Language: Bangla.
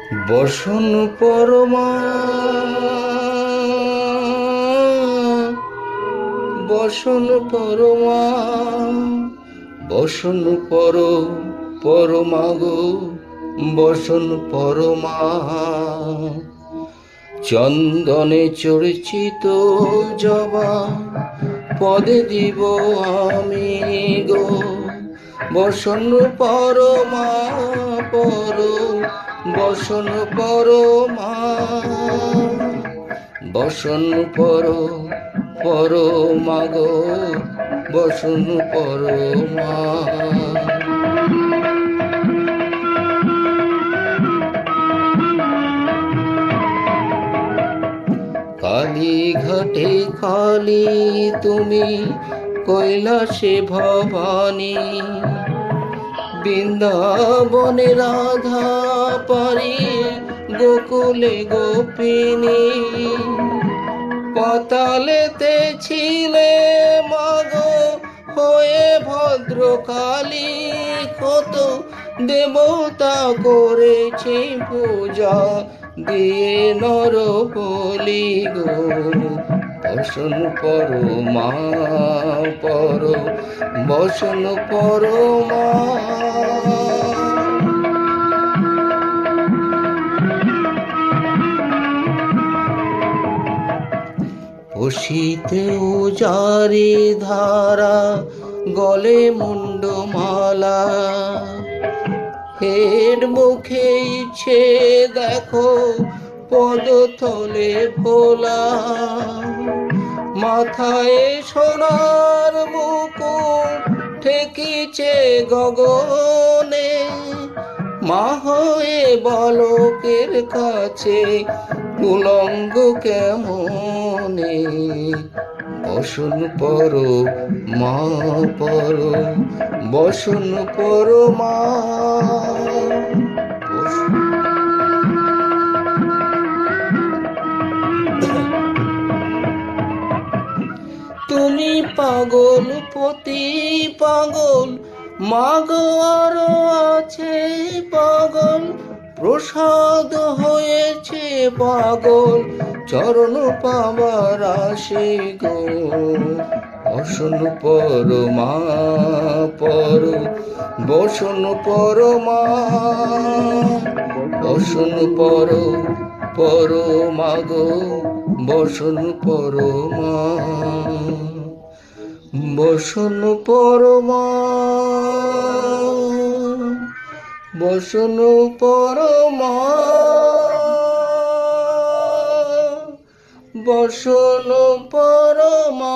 বসন পরমা, বসন পরমা, বসন পরমা গো, বসন পরমা। চন্দনে চর্চিত জবা পদে দিব আমি গো, বসন পরমা বসন পরমা, বসন পরমা গো, বসন পরমা। কালীঘাটে কালী তুমি, কৈলাসে ভবানী, বৃন্দাবনে রাধা পারি, গোকুলে গোপিনী। পাতালেতে ছিলে মাগো হয়ে ভদ্রকালী, কত দেবতা করেছি পূজা দিয়ে নর বলি গো, বসন পরমা বসন পরমা। বসিতে উজারি ধারা, গলে মুন্ডমালা, হের মুখে ইচ্ছে দেখো পদতলে ভোলা। মাথায় সোনার মুকুট ঠেকিছে গগনে, মা হয়ে বালকের কাছে উলঙ্গ কেমনে। বসন পরমা বসন পরমা। তুমি পাগল পতি পাগল, মাগো আরো আছে পাগল, প্রসাদ হয়েছে পাগল, চরণ পাবার আসে গো, বসন পরমা বসন পরমা, বসন পরমা গো, বসন পরমা, বসন পরমা, বসন পরমা, বসন পরমা।